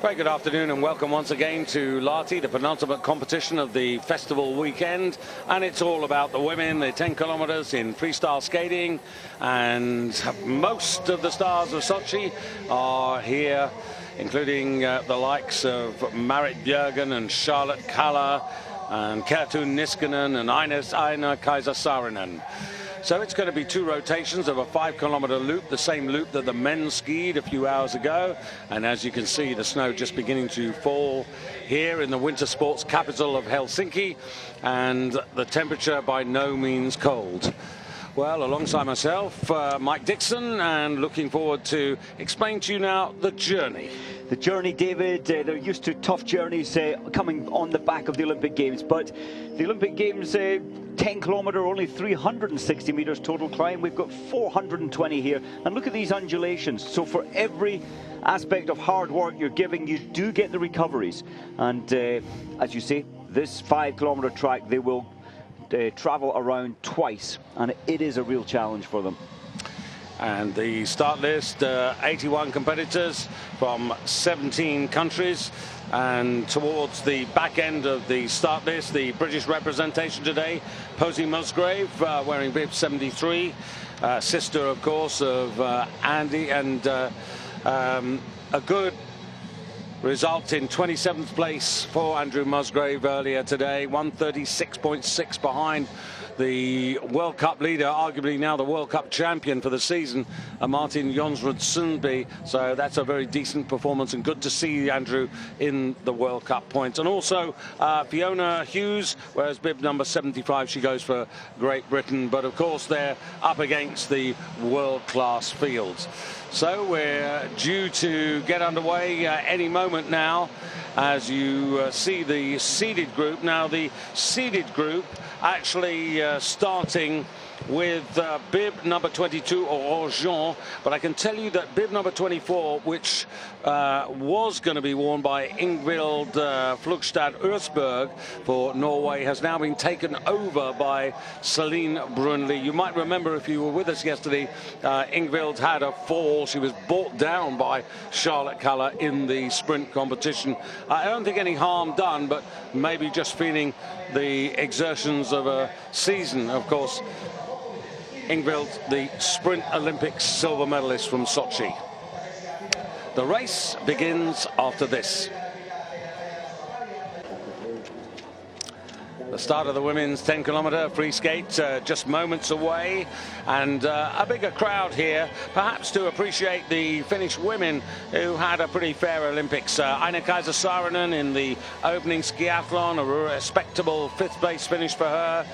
Very good afternoon and welcome once again to Lahti, the penultimate competition of the festival weekend. And it's all about the women, the 10 kilometers in freestyle skating. And most of the stars of Sochi are here, including the likes of Marit Bjørgen and Charlotte Kalla and Kerttu Niskanen and Aina-Kaisa Saarinen. So it's going to be two rotations of a 5-kilometer loop, the same loop that the men skied a few hours ago. And as you can see, the snow just beginning to fall here in the winter sports capital of Helsinki, and the temperature by no means cold. Well, alongside myself, Mike Dixon, and looking forward to explain to you now the journey. The journey, David, they're used to tough journeys coming on the back of the Olympic Games, but the Olympic Games, 10-kilometer, only 360 meters total climb. We've got 420 here, and look at these undulations. So for every aspect of hard work you're giving, you do get the recoveries. And as you say, this 5-kilometer track, they will travel around twice, and it is a real challenge for them. And the start list, 81 competitors from 17 countries. And towards the back end of the start list, the British representation today, Posey Musgrave, wearing bib 73, sister, of course, of Andy, and a good result in 27th place for Andrew Musgrave earlier today, 136.6 behind the World Cup leader, arguably now the World Cup champion for the season, Martin Jonsrud Sundby. So that's a very decent performance, and good to see Andrew in the World Cup points. And also Fiona Hughes, whereas bib number 75, she goes for Great Britain. But of course they're up against the world-class fields. So we're due to get underway any moment now, as you see the seeded group. Now the seeded group actually starting with bib number 22, Orangeon, but I can tell you that bib number 24, which was going to be worn by Ingvild Flugstad Ørsberg for Norway, has now been taken over by Celine Brunli. You might remember, if you were with us yesterday, Ingvild had a fall. She was brought down by Charlotte Kalla in the sprint competition. I don't think any harm done, but maybe just feeling the exertions of a season. Of course, Ingvild, the Sprint Olympics silver medalist from Sochi. The race begins after this. The start of the women's 10-kilometer free skate just moments away, and a bigger crowd here, perhaps to appreciate the Finnish women who had a pretty fair Olympics. Aina-Kaisa Saarinen in the opening skiathlon, a respectable 5th place finish for her,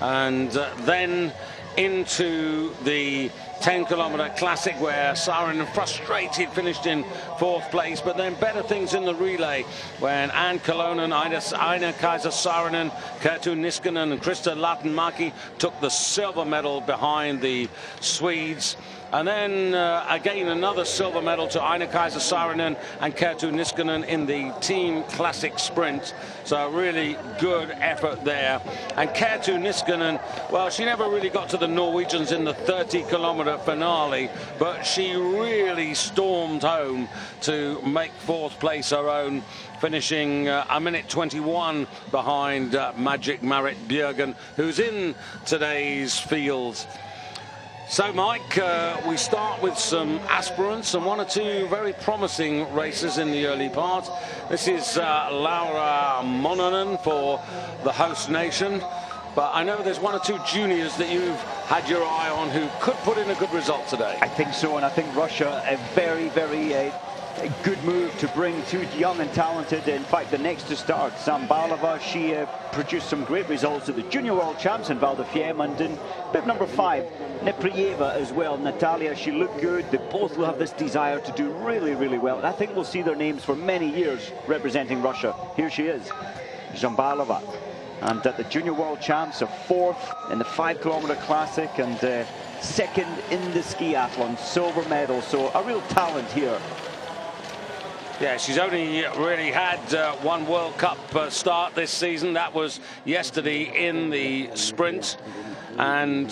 and then into the 10-kilometer classic, where Saarinen, frustrated, finished in 4th place, but then better things in the relay when Ann Kalonen, Aina-Kaisa Saarinen, Kerttu Niskanen and Krista Latinmäki took the silver medal behind the Swedes. And then again another silver medal to Aina-Kaisa Saarinen and Kerttu Niskanen in the team classic sprint. So a really good effort there. And Kerttu Niskanen, well, she never really got to the Norwegians in the 30-kilometer finale, but she really stormed home to make 4th place her own, finishing a minute 21 behind Magic Marit Bjørgen, who's in today's field. So, Mike, we start with some aspirants and one or two very promising races in the early part. This is Laura Mononen for the host nation. But I know there's one or two juniors that you've had your eye on who could put in a good result today. I think so, and I think Russia, a very a good move to bring two young and talented. In fact, the next to start, Zambalova, she produced some great results at the Junior World Champs in Val di Fiemme, and in bib number 5, Neprieva as well. Natalia, she looked good. They both will have this desire to do really well. I think we'll see their names for many years representing Russia. Here she is, Zambalova. And at the Junior World Champs, a 4th in the 5-kilometer classic, and 2nd in the skiathlon, silver medal. So a real talent here. Yeah, she's only really had one World Cup start this season. That was yesterday in the sprint. And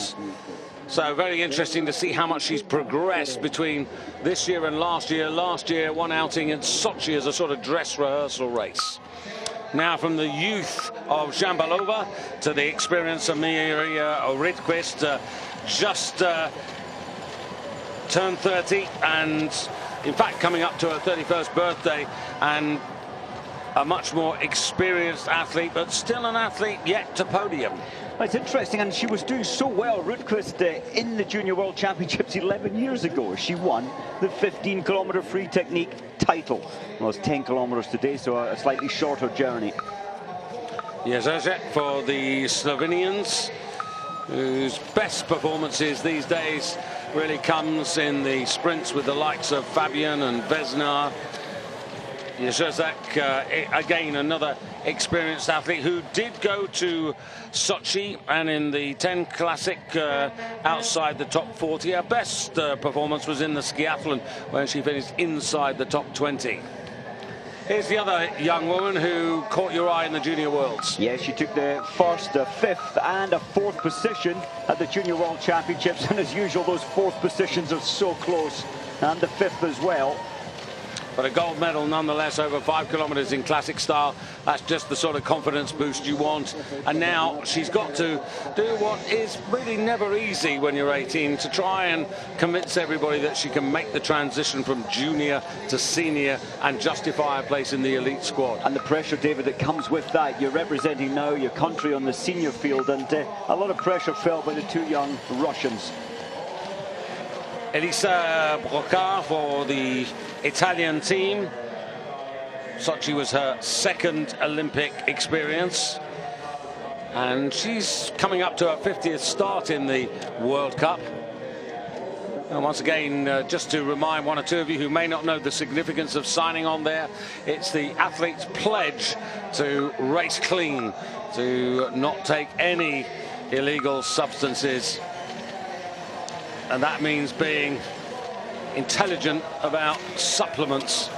So very interesting to see how much she's progressed between this year and last year. Last year, one outing in Sochi as a sort of dress rehearsal race. Now from the youth of Zambalova to the experience of Maria Rydqvist, just turned 30 and in fact coming up to her 31st birthday, and a much more experienced athlete, but still an athlete yet to podium. Well, it's interesting, and she was doing so well, Rydqvist, in the Junior World Championships 11 years ago. She won the 15-kilometer free technique title. Well, it's 10 kilometers today, so a slightly shorter journey. Ježek for the Slovenians, whose best performances these days really comes in the sprints with the likes of Fabian and Vesna. Ježek, again, another experienced athlete who did go to Sochi and in the 10 Classic outside the top 40. Her best performance was in the skiathlon, where she finished inside the top 20. Here's the other young woman who caught your eye in the Junior Worlds. Yes, she took the first, a fifth and a fourth position at the Junior World Championships, and as usual those fourth positions are so close, and the fifth as well. But a gold medal nonetheless over 5 kilometers in classic style. That's just the sort of confidence boost you want. And now she's got to do what is really never easy when you're 18, to try and convince everybody that she can make the transition from junior to senior and justify a place in the elite squad. And the pressure, David, that comes with that. You're representing now your country on the senior field, and a lot of pressure felt by the two young Russians. Elisa Brocard for the Italian team. Sochi was her second Olympic experience, and she's coming up to her 50th start in the World Cup. And once again, just to remind one or two of you who may not know the significance of signing on there, it's the athlete's pledge to race clean, to not take any illegal substances. And that means being intelligent about supplements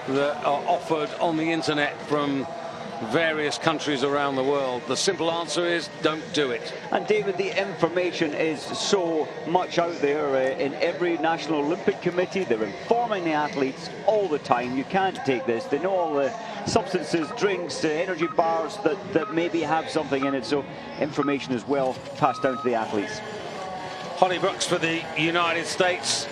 that are offered on the internet from various countries around the world. The simple answer is don't do it. And David, the information is so much out there in every National Olympic Committee. They're informing the athletes all the time. You can't take this. They know all the substances, drinks, energy bars that maybe have something in it. So information is well passed down to the athletes. Holly Brooks for the United States.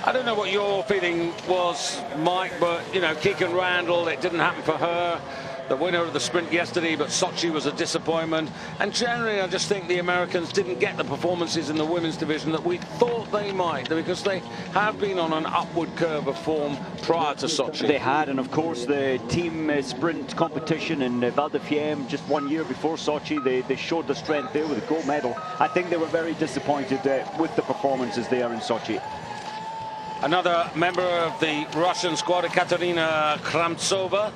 I don't know what your feeling was, Mike, but, you know, Keegan Randall, it didn't happen for her. The winner of the sprint yesterday, but Sochi was a disappointment. And generally, I just think the Americans didn't get the performances in the women's division that we thought they might, because they have been on an upward curve of form prior to Sochi. They had, and of course, the team sprint competition in Val di Fiemme just 1 year before Sochi, they showed the strength there with a gold medal. I think they were very disappointed with the performances there in Sochi. Another member of the Russian squad, Katerina Kramtsova.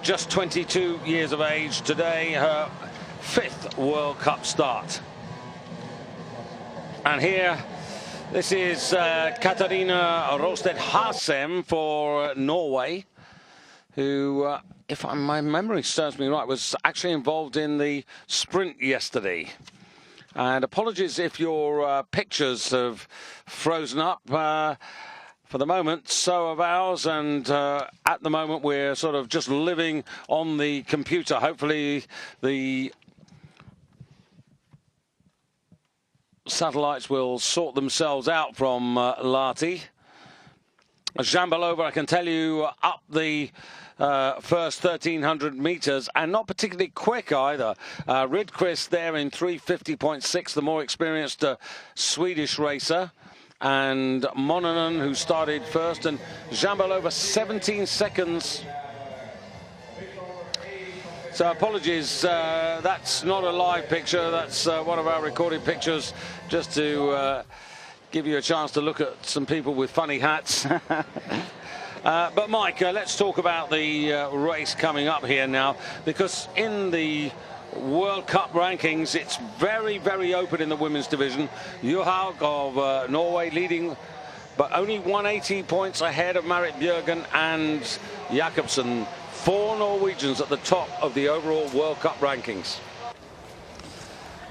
Just 22 years of age today, her 5th World Cup start. And here, this is Katarina Rosted Hasem for Norway, who, if my memory serves me right, was actually involved in the sprint yesterday. And apologies if your pictures have frozen up. For the moment, so have ours, and at the moment we're sort of just living on the computer. Hopefully the satellites will sort themselves out from Lahti. Zambalova, I can tell you, up the first 1,300 meters, and not particularly quick either. Rydqvist there in 3:50.6, the more experienced Swedish racer. And Mononen, who started first, and Zambalova 17 seconds. So apologies, that's not a live picture, that's one of our recorded pictures, just to give you a chance to look at some people with funny hats. But Mike, let's talk about the race coming up here now, because in the World Cup rankings, it's very, very open in the women's division. Johaug of Norway leading, but only 180 points ahead of Marit Bjørgen and Jakobsen. 4 Norwegians at the top of the overall World Cup rankings.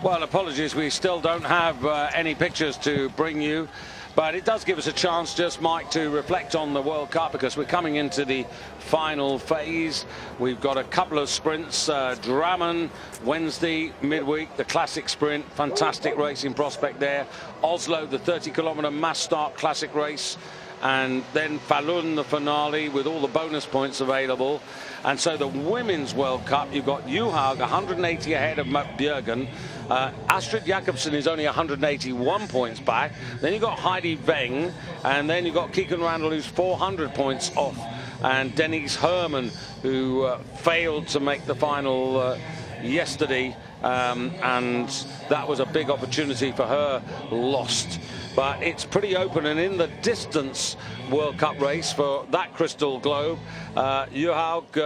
Well, apologies, we still don't have any pictures to bring you, but it does give us a chance, just Mike, to reflect on the World Cup, because we're coming into the final phase. We've got a couple of sprints, Drammen Wednesday midweek, the classic sprint, fantastic racing prospect there. Oslo, the 30-kilometer mass start classic race, and then Falun, the finale, with all the bonus points available. And so the Women's World Cup, you've got Johaug 180 ahead of Bjørgen. Astrid Jacobsen is only 181 points back. Then you've got Heidi Weng, and then you've got Keegan Randall, who's 400 points off, and Denise Herrmann, who failed to make the final yesterday, and that was a big opportunity for her, lost. But it's pretty open, and in the distance World Cup race for that crystal globe, Johaug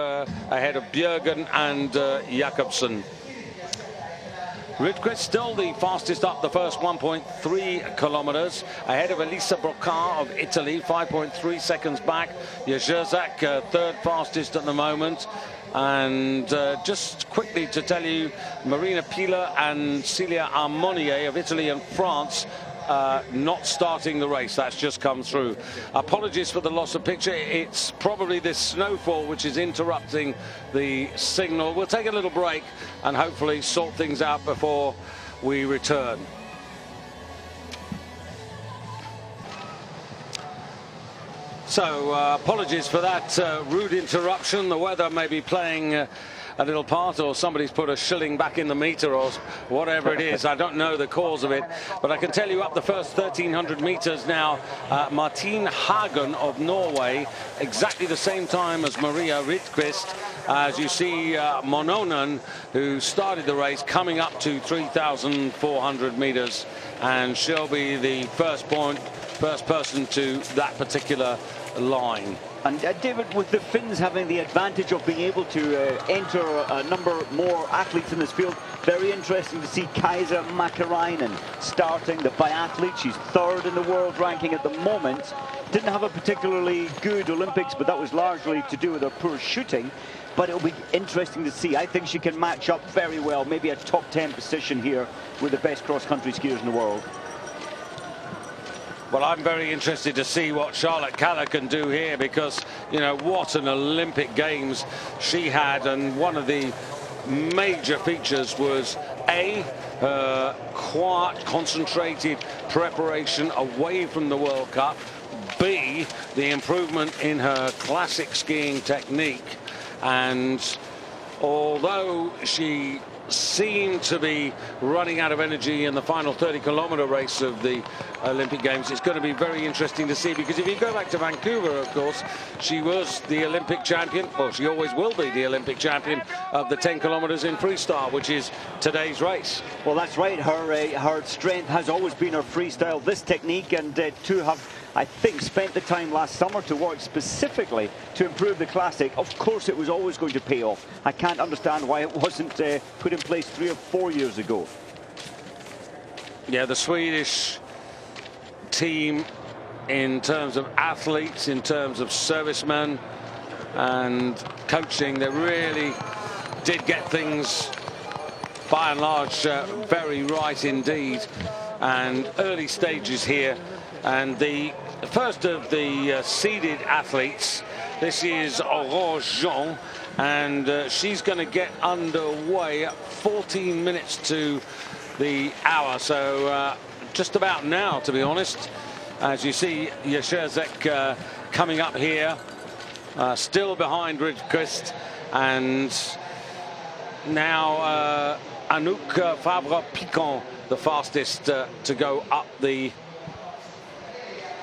ahead of Bjørgen and Jacobsen. Rydqvist still the fastest up the first 1.3 kilometers, ahead of Elisa Brocard of Italy, 5.3 seconds back. Jerzak third fastest at the moment. And just quickly to tell you, Marina Pila and Celia Armonier of Italy and France not starting the race. That's just come through. Apologies for the loss of picture. It's probably this snowfall which is interrupting the signal. We'll take a little break and hopefully sort things out before we return. So apologies for that rude interruption. The weather may be playing a little part, or somebody's put a shilling back in the meter, or whatever it is. I don't know the cause of it, but I can tell you up the first 1,300 meters now, Martine Hagen of Norway, exactly the same time as Maria Rydqvist. As you see, Mononen, who started the race, coming up to 3,400 meters, and she'll be the first person to that particular line. And David, with the Finns having the advantage of being able to enter a number more athletes in this field, very interesting to see Kaisa Mäkäräinen starting, the biathlete. She's third in the world ranking at the moment. Didn't have a particularly good Olympics, but that was largely to do with her poor shooting. But it'll be interesting to see. I think she can match up very well, maybe a top 10 position here with the best cross-country skiers in the world. Well, I'm very interested to see what Charlotte Kalla can do here, because, you know, what an Olympic Games she had, and one of the major features was her quiet, concentrated preparation away from the World Cup, B, the improvement in her classic skiing technique. And although she seemed to be running out of energy in the final 30-kilometer race of the Olympic Games, it's going to be very interesting to see, because if you go back to Vancouver, of course, she was the Olympic champion, well, she always will be the Olympic champion of the 10 kilometers in freestyle, which is today's race. Well, that's right. Her strength has always been her freestyle, this technique, and to have, I think, spent the time last summer to work specifically to improve the classic. Of course, it was always going to pay off. I can't understand why it wasn't put in place 3 or 4 years ago. Yeah, the Swedish team, in terms of athletes, in terms of servicemen and coaching, they really did get things by and large very right indeed. And early stages here, and the first of the seeded athletes, this is Aurore Jean, and she's going to get underway at 14 minutes to the hour, so just about now, to be honest. As you see, Jerzak coming up here, still behind Rydqvist, and now Anouk Fabre-Picon, the fastest to go up the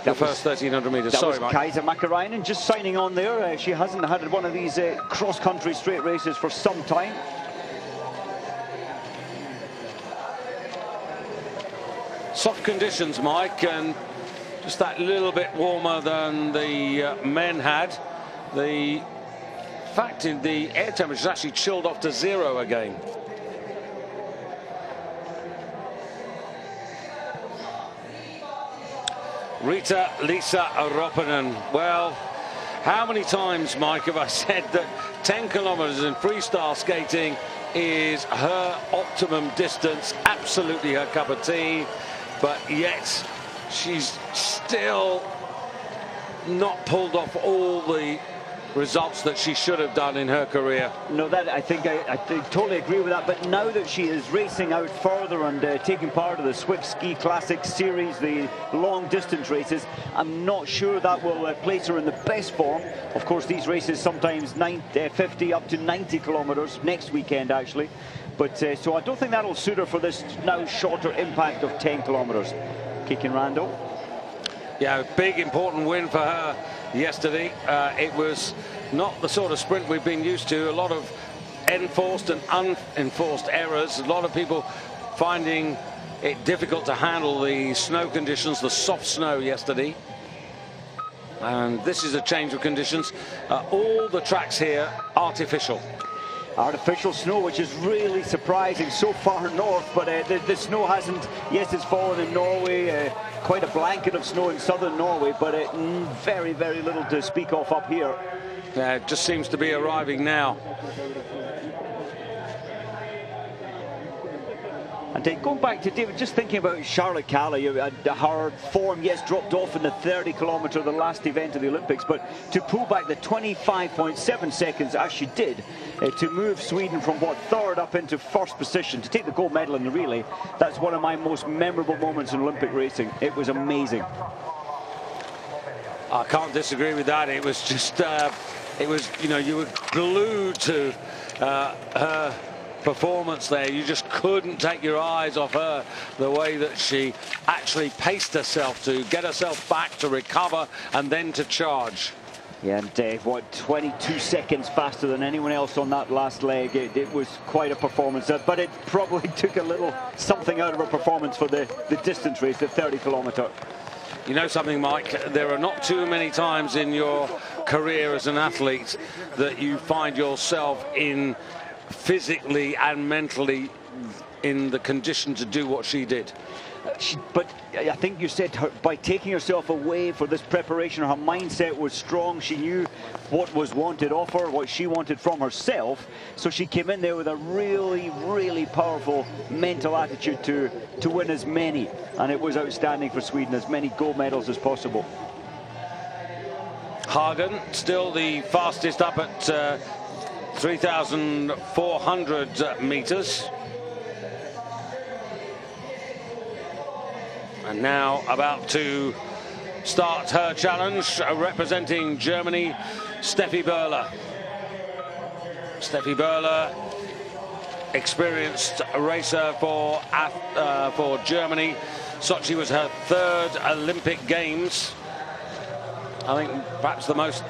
first 1,300 meters. That Sorry, was Mike. Kaisa Mäkäräinen just signing on there. She hasn't had one of these cross-country straight races for some time. Soft conditions, Mike, and just that little bit warmer than the men had. The fact in the air temperature is actually chilled off to 0 again. Riitta-Liisa Ropponen. Well, how many times, Mike, have I said that 10 kilometers in freestyle skating is her optimum distance, absolutely her cup of tea, but yet she's still not pulled off all the results that she should have done in her career. No, that I think I totally agree with that. But now that she is racing out further and taking part of the Swift Ski Classic Series, the long distance races, I'm not sure that will place her in the best form. Of course, these races sometimes 50 up to 90 kilometers next weekend actually. But so I don't think that'll suit her for this now shorter impact of 10 kilometers. Kicking Randall. Yeah, big important win for her yesterday. It was not the sort of sprint we've been used to. A lot of enforced and unenforced errors. A lot of people finding it difficult to handle the snow conditions, the soft snow yesterday. And this is a change of conditions. All the tracks here artificial. Artificial snow, which is really surprising so far north, but the snow hasn't, yes, it's fallen in Norway, quite a blanket of snow in southern Norway, but very, very little to speak of up here. Yeah, it just seems to be arriving now. And going back to David, just thinking about Charlotte Calla, her form, yes, dropped off in the 30 kilometre, the last event of the Olympics, but to pull back the 25.7 seconds as she did, to move Sweden from third up into first position, to take the gold medal in the relay, that's one of my most memorable moments in Olympic racing. It was amazing. I can't disagree with that. It was just, it was, you know, you were glued to her performance there. You just couldn't take your eyes off her, the way that she actually paced herself to get herself back, to recover and then to charge. Yeah, and 22 seconds faster than anyone else on that last leg. It was quite a performance, but it probably took a little something out of her performance for the distance race, the 30 kilometre. You know something, Mike, there are not too many times in your career as an athlete that you find yourself in physically and mentally in the condition to do what she did. But I think you said by taking herself away for this preparation, her mindset was strong. She knew what was wanted of her, what she wanted from herself. So she came in there with a really, really powerful mental attitude to win as many. And it was outstanding for Sweden, as many gold medals as possible. Hagen still the fastest up at 3,400 meters. And now about to start her challenge, representing Germany, Steffi Böhler. Steffi Böhler, experienced racer for Germany. Sochi was her third Olympic Games. I think perhaps the most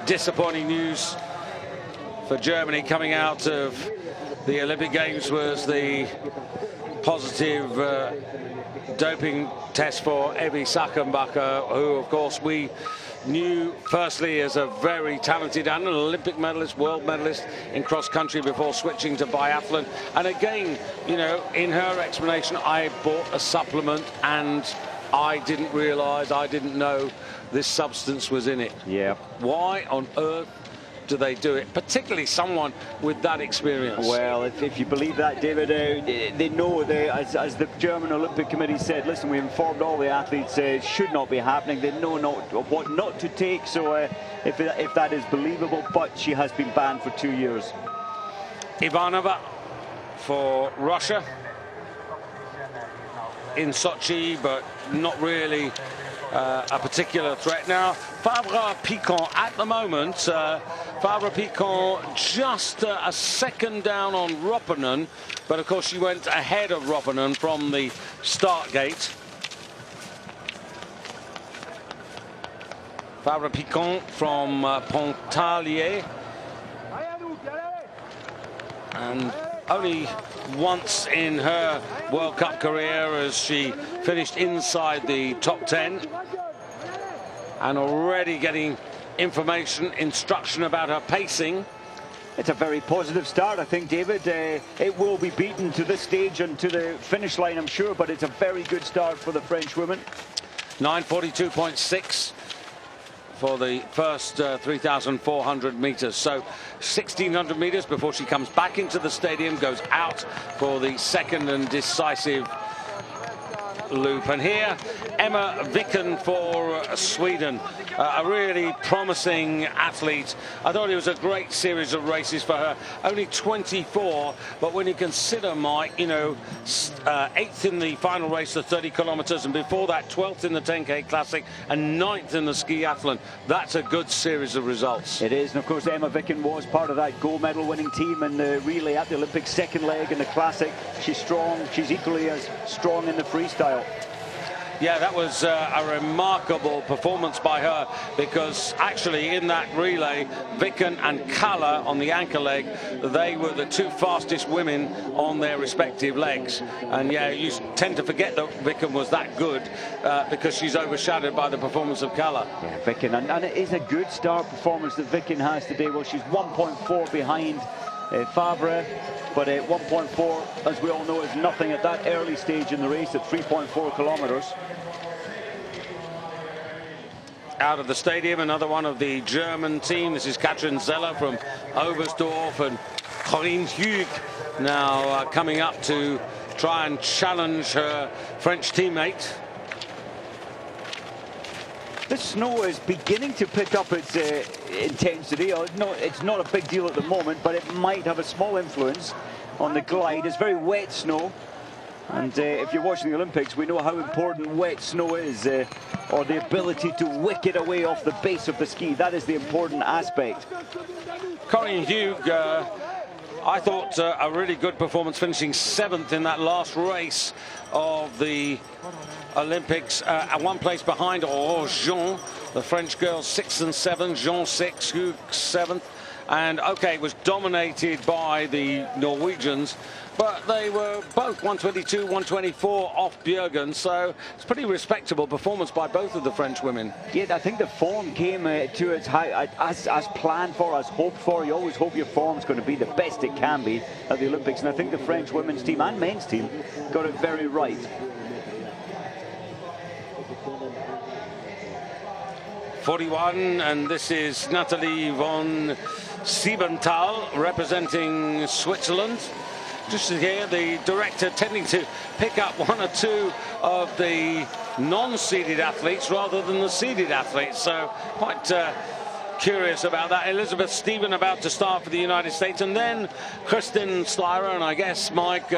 disappointing news for Germany coming out of the Olympic Games was the positive doping test for Evie Sackenbacher, who of course we knew firstly as a very talented and an Olympic medalist, world medalist in cross country before switching to biathlon. And again, you know, in her explanation, I bought a supplement and I didn't realise, I didn't know this substance was in it. Yeah. Why on earth do they do it, particularly someone with that experience? Well, if you believe that, David, they know, as the German Olympic Committee said, listen, we informed all the athletes it should not be happening. They know what not to take, so if that is believable, but she has been banned for 2 years. Ivanova for Russia in Sochi, but not really a particular threat. Now, Fabre-Picon at the moment, Fabre-Picon just a second down on Ropponen, but of course she went ahead of Ropponen from the start gate. Fabre-Picon from Pontarlier, and only once in her World Cup career as she finished inside the top 10, and already getting information, instruction about her pacing. It's a very positive start, I think, David. It will be beaten to this stage and to the finish line, I'm sure, but it's a very good start for the French women. 9:42.6 for the first 3,400 meters. So 1,600 meters before she comes back into the stadium, goes out for the second and decisive loop. And here, Emma Viken for Sweden, a really promising athlete. I thought it was a great series of races for her. Only 24, but when you consider, Mike, you know, 8th in the final race, the 30 kilometers, and before that 12th in the 10K Classic and 9th in the skiathlon, that's a good series of results. It is, and of course Emma Viken was part of that gold medal winning team in the relay at the Olympics, second leg in the Classic. She's strong, she's equally as strong in the freestyle. Yeah, that was a remarkable performance by her, because actually in that relay, Viken and Kalla on the anchor leg, they were the two fastest women on their respective legs. And yeah, you tend to forget that Viken was that good because she's overshadowed by the performance of Kalla. Yeah, Viken, and it is a good start performance that Viken has today. Well, she's 1.4 behind Favre, but 1.4, as we all know, is nothing at that early stage in the race at 3.4 kilometers. Out of the stadium, another one of the German team. This is Katrin Zeller from Oberstdorf, and Corinne Hug now coming up to try and challenge her French teammate. The snow is beginning to pick up its intensity. No, it's not a big deal at the moment, but it might have a small influence on the glide. It's very wet snow, and if you're watching the Olympics, we know how important wet snow is, or the ability to wick it away off the base of the ski. That is the important aspect. Corinne Hug, I thought a really good performance, finishing 7th in that last race of the Olympics, at one place behind Jean, the French girls 6 and 7, Jean 6, Hug 7th, and okay, it was dominated by the Norwegians, but they were both 122, 124 off Bjørgen, so it's pretty respectable performance by both of the French women. Yeah, I think the form came to its high, as planned for, as hoped for. You always hope your form's going to be the best it can be at the Olympics, and I think the French women's team and men's team got it very right. '41, and this is Nathalie von Siebenthal representing Switzerland. Just here, the director tending to pick up one or two of the non-seeded athletes rather than the seeded athletes, so quite curious about that. Elizabeth Stephen about to start for the United States, and then Kristin Steirer, and I guess, Mike,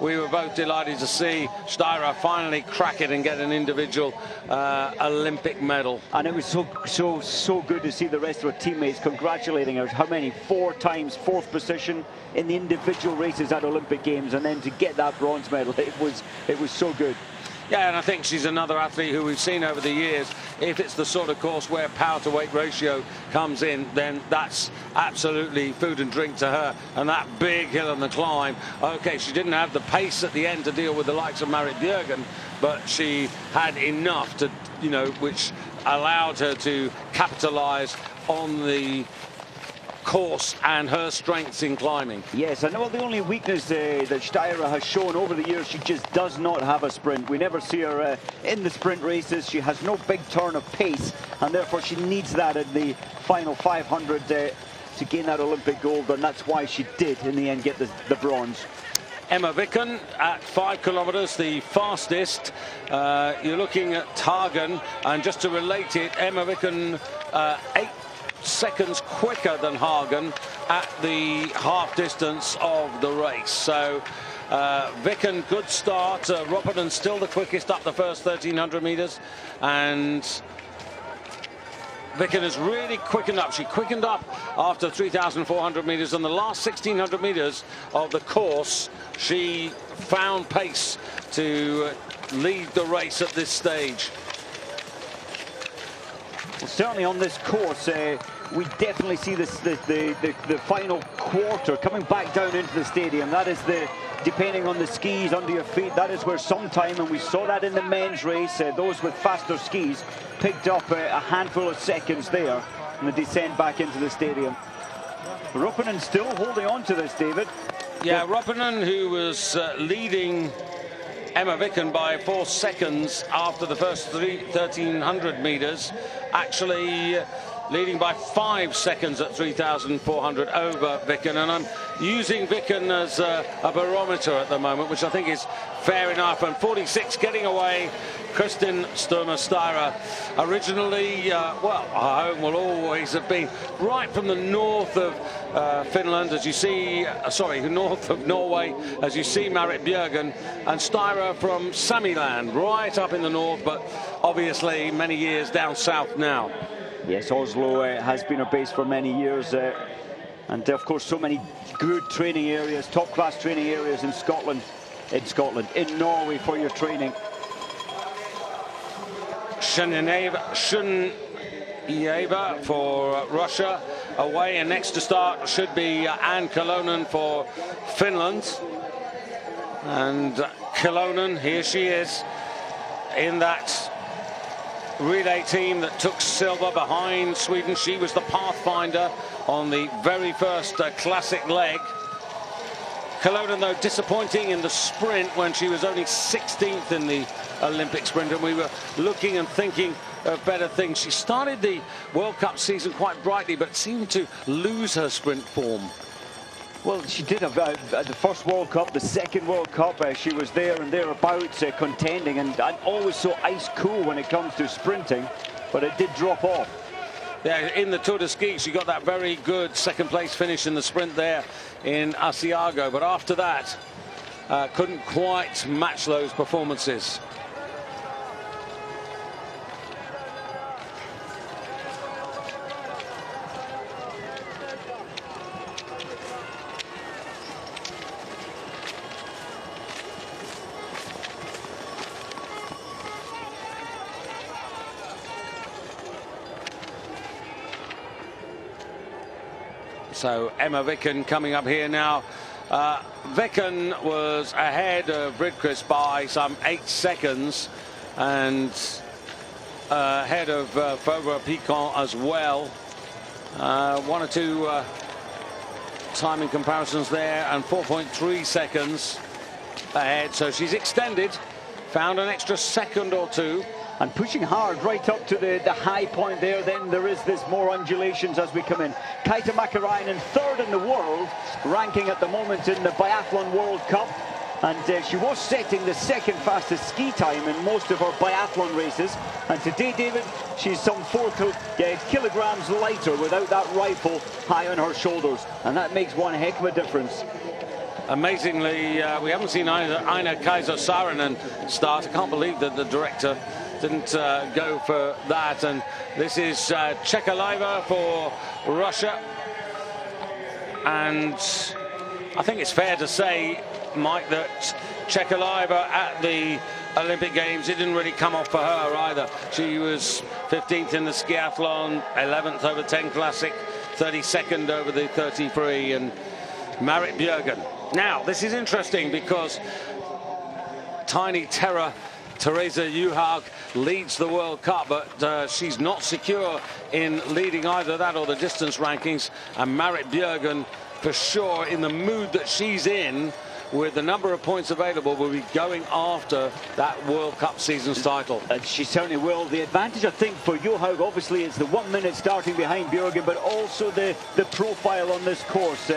we were both delighted to see Steirer finally crack it and get an individual Olympic medal. And it was so good to see the rest of her teammates congratulating her. How many? 4 times 4th position in the individual races at Olympic Games, and then to get that bronze medal, it was so good. Yeah, and I think she's another athlete who we've seen over the years. If it's the sort of course where power to weight ratio comes in, then that's absolutely food and drink to her. And that big hill on the climb, okay, she didn't have the pace at the end to deal with the likes of Marit Bjørgen, but she had enough to, you know, which allowed her to capitalize on the course and her strengths in climbing. Yes, and well, the only weakness that Steirer has shown over the years, she just does not have a sprint. We never see her in the sprint races. She has no big turn of pace, and therefore she needs that in the final 500 to gain that Olympic gold, and that's why she did in the end get the bronze. Emma Viken at 5 kilometers, the fastest. You're looking at Hagen, and just to relate it, Emma Viken 8 seconds quicker than Hagen at the half distance of the race. So Viken, good start. Roppanen still the quickest up the first 1,300 meters, and Viken has really quickened up. She quickened up after 3,400 meters, and the last 1,600 meters of the course she found pace to lead the race at this stage. Well, certainly on this course, we definitely see this the final quarter coming back down into the stadium. That is depending on the skis under your feet, that is where sometime, and we saw that in the men's race, those with faster skis picked up a handful of seconds there in the descent back into the stadium. Roppanen still holding on to this, David. Yeah, Roppanen, who was leading Emma Vicken by 4 seconds after the first 1,300 meters, actually leading by 5 seconds at 3,400 over Vicken. And I'm using Vicken as a barometer at the moment, which I think is fair enough. And 46 getting away, Kristin Sturmer-Styra. Originally, well, our home will always have been right from the north of Finland, as you see, north of Norway, as you see Marit Bjørgen, and Styra from Samiland, right up in the north, but obviously many years down south now. Yes, Oslo has been a base for many years, and of course so many good training areas, top-class training areas in Scotland, in Norway for your training. Shunieva for Russia away, and next to start should be Anne Kalonen for Finland. And Kalonen, here she is in that relay team that took silver behind Sweden. She was the pathfinder on the very first classic leg. Kalonen, though, disappointing in the sprint when she was only 16th in the Olympic sprint, and we were looking and thinking of better things. She started the World Cup season quite brightly, but seemed to lose her sprint form. Well, she did at the first World Cup, the second World Cup, she was there and thereabouts contending, and always so ice cool when it comes to sprinting, but it did drop off. Yeah, in the Tour de Ski, she got that very good second place finish in the sprint there in Asiago, but after that, couldn't quite match those performances. So Emma Vicken coming up here now. Vicken was ahead of Bridquist by some 8 seconds, and ahead of Fauvre-Picon as well. 1 or 2 timing comparisons there, and 4.3 seconds ahead. So she's extended, found an extra second or two. And pushing hard right up to the high point there. Then there is this more undulations as we come in. Kaita Mäkäräinen, 3rd in the world, ranking at the moment in the Biathlon World Cup. And she was setting the 2nd fastest ski time in most of her biathlon races. And today, David, she's some 4 kilograms lighter without that rifle high on her shoulders. And that makes one heck of a difference. Amazingly, we haven't seen Aina Kaiser-Saarinen start. I can't believe that the director didn't go for that. And this is Chekalaeva for Russia. And I think it's fair to say, Mike, that Chekalaeva at the Olympic Games, it didn't really come off for her either. She was 15th in the skiathlon, 11th over 10 Classic, 32nd over the 33, and Marit Bjørgen. Now, this is interesting because tiny Teresa Johaug leads the World Cup, but she's not secure in leading either that or the distance rankings. And Marit Bjørgen, for sure, in the mood that she's in, with the number of points available, will be going after that World Cup season's title. And she certainly will. The advantage, I think, for Johaug, obviously, is the 1 minute starting behind Bjørgen, but also the profile on this course.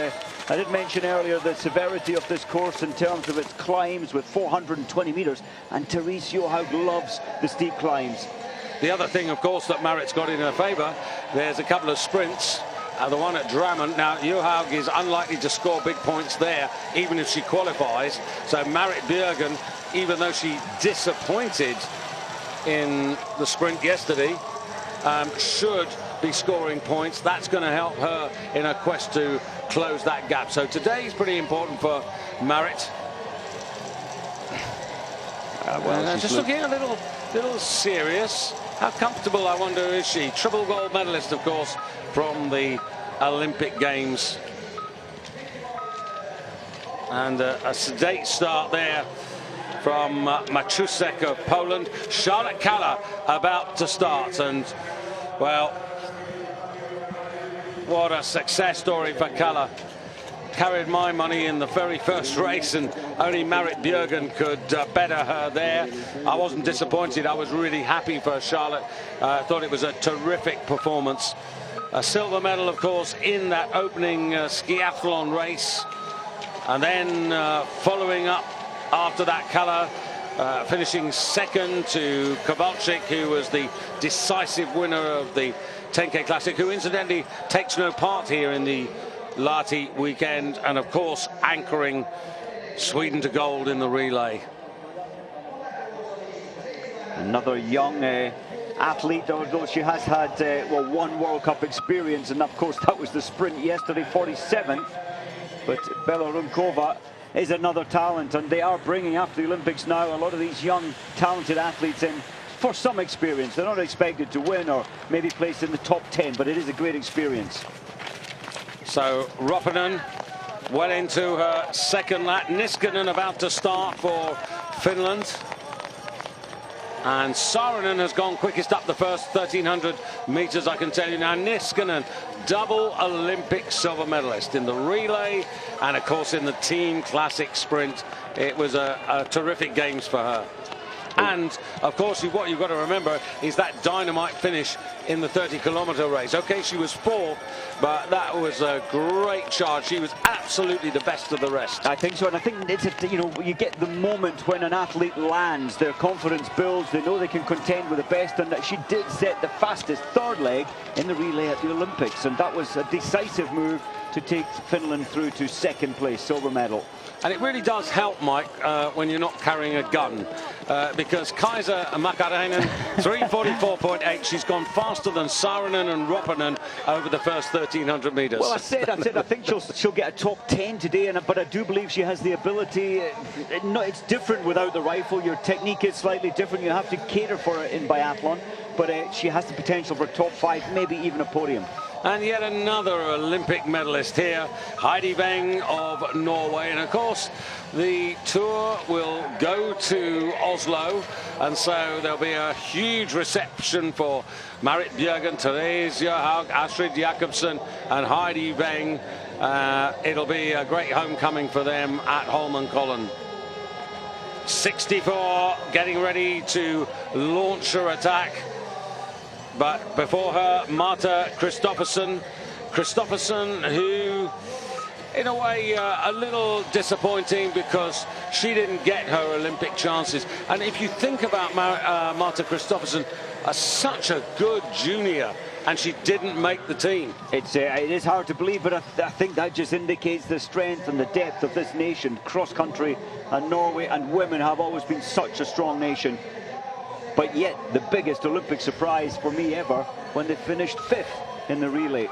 I did mention earlier the severity of this course in terms of its climbs with 420 meters, and Therese Johaug loves the steep climbs. The other thing, of course, that Marit's got in her favour, there's a couple of sprints. The one at Drammen. Now, Johaug is unlikely to score big points there, even if she qualifies. So Marit Bjørgen, even though she disappointed in the sprint yesterday, should be scoring points. That's going to help her in her quest to close that gap. So today is pretty important for Marit. Well, just looking a little serious. How comfortable, I wonder, is she? Triple gold medalist, of course, from the Olympic Games. And a sedate start there from Matusek of Poland. Charlotte Kalla about to start, and well, what a success story for Kalla. carried my money in the very first race, and only Marit Bjørgen could better her there. I wasn't disappointed. I was really happy for Charlotte. I thought it was a terrific performance. A silver medal, of course, in that opening skiathlon race. And then following up after that, Kalle finishing second to Kowalczyk, who was the decisive winner of the 10K Classic, who incidentally takes no part here in the Lahti weekend, and of course anchoring Sweden to gold in the relay. Another young athlete, although she has had well, one World Cup experience, and of course that was the sprint yesterday, 47th. But Bela Rumkova is another talent, and they are bringing after the Olympics now a lot of these young talented athletes in for some experience. They're not expected to win or maybe place in the top 10, but it is a great experience. So Ropponen well into her second lap. Niskanen about to start for Finland. And Saarinen has gone quickest up the first 1,300 meters, I can tell you now. Niskanen, double Olympic silver medalist in the relay and, of course, in the team classic sprint. It was a terrific games for her. And, of course, what you've got to remember is that dynamite finish in the 30-kilometer race. OK, she was fourth, but that was a great charge. She was absolutely the best of the rest. I think so, and I think it's you know, you get the moment when an athlete lands, their confidence builds, they know they can contend with the best, and that she did set the fastest third leg in the relay at the Olympics, and that was a decisive move to take Finland through to second place, silver medal. And it really does help, Mike, when you're not carrying a gun, because Kaisa Mäkäräinen, 3:44.8, she's gone faster than Saarinen and Ropponen over the first 1,300 meters. Well, I said, I think she'll get a top 10 today, but I do believe she has the ability. It's different without the rifle. Your technique is slightly different. You have to cater for it in biathlon, but she has the potential for top 5, maybe even a podium. And yet another Olympic medalist here, Heidi Weng of Norway. And of course, the tour will go to Oslo, and so there'll be a huge reception for Marit Bjørgen, Therese Johaug, Astrid Jacobsen and Heidi Weng. It'll be a great homecoming for them at Holmenkollen. 64 getting ready to launch her attack. But before her, Marta Kristoffersen, who, in a way, a little disappointing because she didn't get her Olympic chances. And if you think about Marta Kristoffersen, such a good junior, and she didn't make the team. It is hard to believe, but I think that just indicates the strength and the depth of this nation. Cross-country and Norway and women have always been such a strong nation. But yet, the biggest Olympic surprise for me ever when they finished 5th in the relay.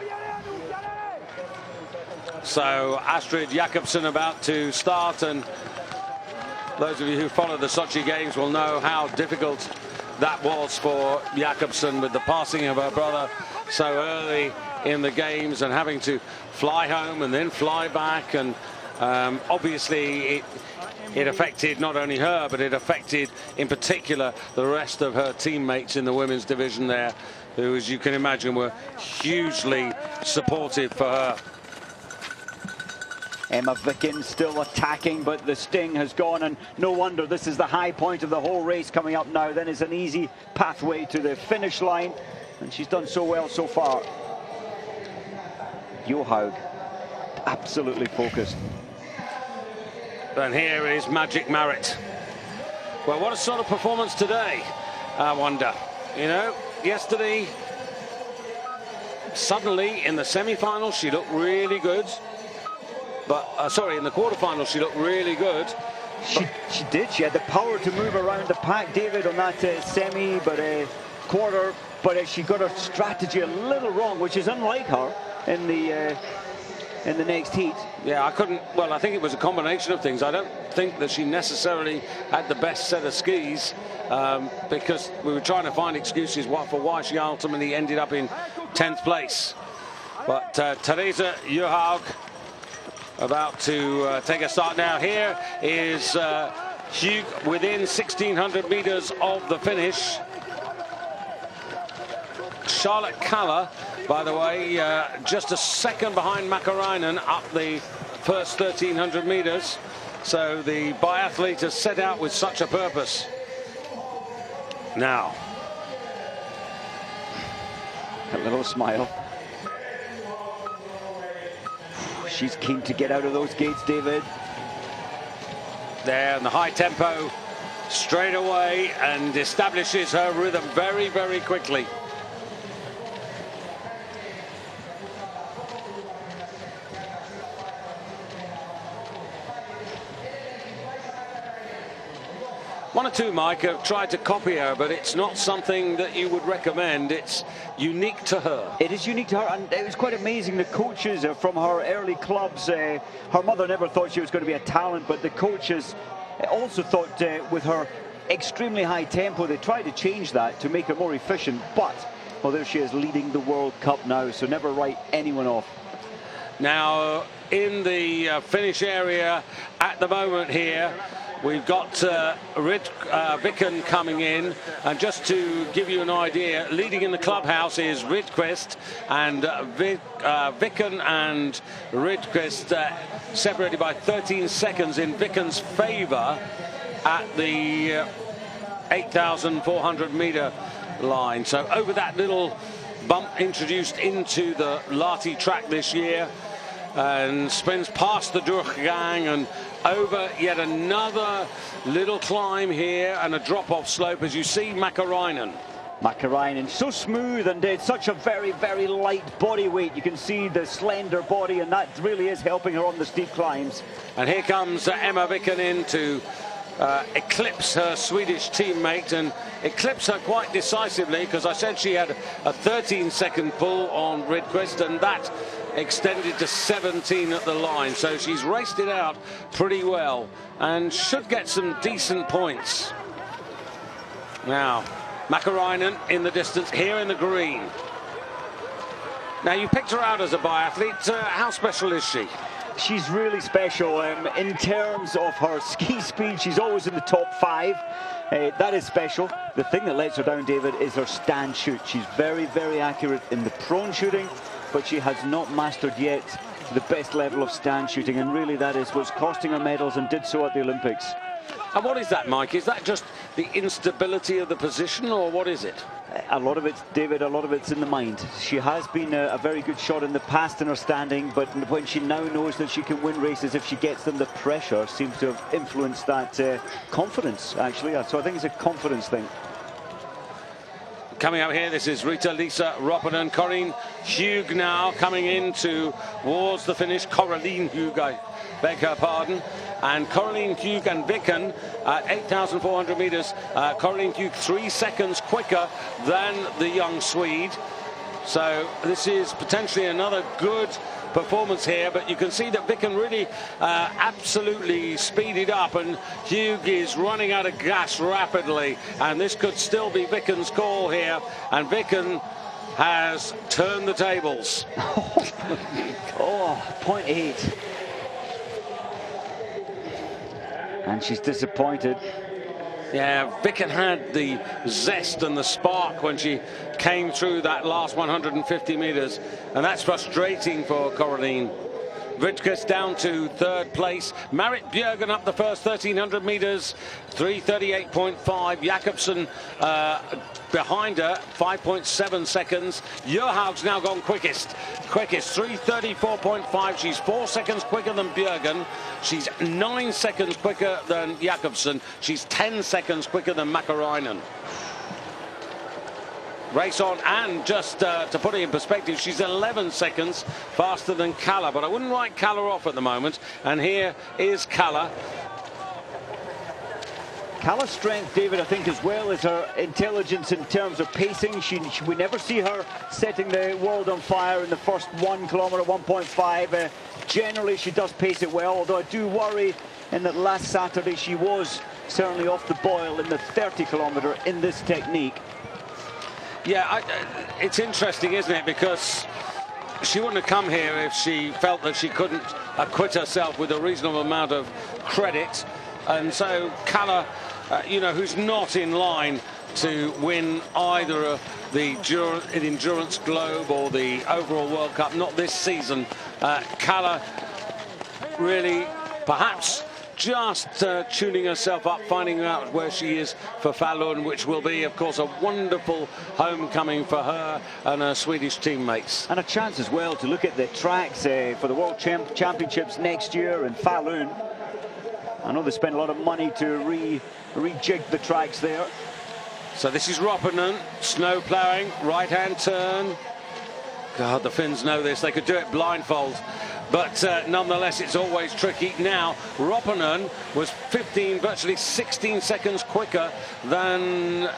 So Astrid Jacobsen about to start, and those of you who follow the Sochi Games will know how difficult that was for Jacobsen with the passing of her brother so early in the games and having to fly home and then fly back. And obviously it affected not only her, but it affected in particular the rest of her teammates in the women's division there, who, as you can imagine, were hugely supportive for her. Emma Vicken still attacking, but the sting has gone, and no wonder. This is the high point of the whole race coming up now. Then is an easy pathway to the finish line, and she's done so well so far. Johaug, absolutely focused. And here is Magic Marit. Well, what a sort of performance today, I wonder. You know, yesterday, suddenly in the semi-finals, she looked really good. But, sorry, in the quarterfinals, she looked really good. She did. She had the power to move around the pack, David, on that semi, but quarter. But she got her strategy a little wrong, which is unlike her in the next heat. Yeah, I think it was a combination of things. I don't think that she necessarily had the best set of skis, because we were trying to find excuses for why she ultimately ended up in 10th place. But Therese Johaug about to take a start now. Here is Hugh within 1,600 meters of the finish. Charlotte Kalle, by the way, just a second behind Mäkäräinen up the first 1,300 meters. So the biathlete has set out with such a purpose. Now, a little smile. She's keen to get out of those gates, David. There, and the high tempo straight away, and establishes her rhythm very, very quickly. One or two, Mike, have tried to copy her, but it's not something that you would recommend. It's unique to her. It is unique to her, and it was quite amazing. The coaches from her early clubs, her mother never thought she was going to be a talent, but the coaches also thought with her extremely high tempo, they tried to change that to make her more efficient. But, well, there she is leading the World Cup now, so never write anyone off. Now, in the finish area at the moment here, we've got Viken coming in, and just to give you an idea, leading in the clubhouse is Rydqvist, and Viken and Rydqvist separated by 13 seconds in Viken's favour at the 8,400 metre line. So over that little bump introduced into the Lahti track this year, and spins past the Durchgang and over yet another little climb here and a drop-off slope, as you see Mäkäräinen. Mäkäräinen, so smooth, and such a very, very light body weight. You can see the slender body, and that really is helping her on the steep climbs. And here comes Emma Viken in to eclipse her Swedish teammate, and eclipse her quite decisively, because I said she had a 13-second pull on Rydqvist, and that extended to 17 at the line. So she's raced it out pretty well and should get some decent points. Now, Mäkäräinen in the distance, here in the green. Now, you picked her out as a biathlete. How special is she? She's really special. In terms of her ski speed, she's always in the top 5. That is special. The thing that lets her down, David, is her stand shoot. She's very, very accurate in the prone shooting, but she has not mastered yet the best level of stand shooting, and really that is what's costing her medals, and did so at the Olympics. And what is that, Mike? Is that just the instability of the position, or what is it? A lot of it's, David, a lot of it's in the mind. She has been a very good shot in the past in her standing, but when she now knows that she can win races if she gets them, the pressure seems to have influenced that confidence, actually. So I think it's a confidence thing. Coming up here, this is Rita-Lisa Ropponen. Corinne Hugh now coming in towards the finish. Coraline Hugh, I beg her pardon. And Coraline Hugh and Viken at 8,400 metres. Coraline Hugh 3 seconds quicker than the young Swede. So this is potentially another good performance here, but you can see that Viken really absolutely speeded up, and Hugh is running out of gas rapidly, and this could still be Viken's call here, and Viken has turned the tables. Oh, 0.8. And she's disappointed. Yeah, Viken had the zest and the spark when she came through that last 150 metres, and that's frustrating for Coraline. Rydqvist down to 3rd place. Marit Bjørgen up the first 1,300 metres, 3:38.5. Jakobsen behind her, 5.7 seconds. Johaug's now gone quickest, 3:34.5. She's 4 seconds quicker than Bjørgen. She's 9 seconds quicker than Jakobsen. She's 10 seconds quicker than Mäkäräinen. Race on, and just to put it in perspective, she's 11 seconds faster than Kalla, but I wouldn't write Kalla off at the moment. And here is Kalla. Kalla's strength, David, I think, as well as her intelligence in terms of pacing. We never see her setting the world on fire in the first 1 kilometre, 1.5. Generally, she does pace it well, although I do worry in that last Saturday she was certainly off the boil in the 30 kilometre in this technique. Yeah, it's interesting, isn't it? Because she wouldn't have come here if she felt that she couldn't acquit herself with a reasonable amount of credit. And so Kalla, you know, who's not in line to win either the Endurance Globe or the overall World Cup, not this season. Kalla really perhaps just tuning herself up, finding out where she is for Falun, which will be, of course, a wonderful homecoming for her and her Swedish teammates. And a chance as well to look at the tracks for the World Championships next year in Falun. I know they spent a lot of money to rejig the tracks there. So this is Ropponen, snow ploughing, right-hand turn. God, the Finns know this. They could do it blindfold. But nonetheless, it's always tricky. Now, Ropponen was 15, virtually 16 seconds quicker than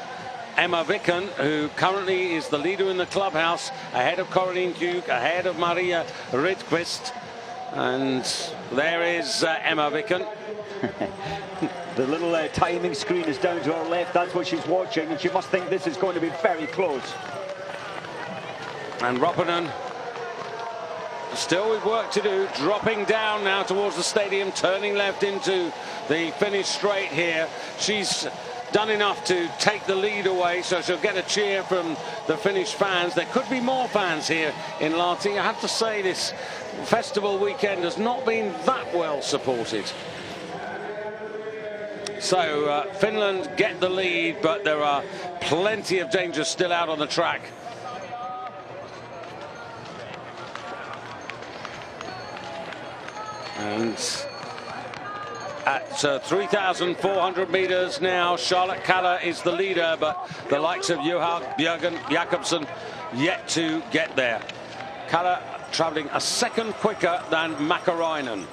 Emma Viken, who currently is the leader in the clubhouse, ahead of Caroline Hug, ahead of Maria Rydqvist. And there is Emma Viken. The little timing screen is down to her left. That's what she's watching, and she must think this is going to be very close. And Ropponen, still with work to do, dropping down now towards the stadium, turning left into the finish straight here. She's done enough to take the lead away, so she'll get a cheer from the Finnish fans. There could be more fans here in Lahti. I have to say, this festival weekend has not been that well supported. So Finland get the lead, but there are plenty of dangers still out on the track. And at 3,400 meters now, Charlotte Kalla is the leader, but the likes of Johaug, Bjørgen, Jakobsen yet to get there. Kalla traveling a second quicker than Mäkäräinen.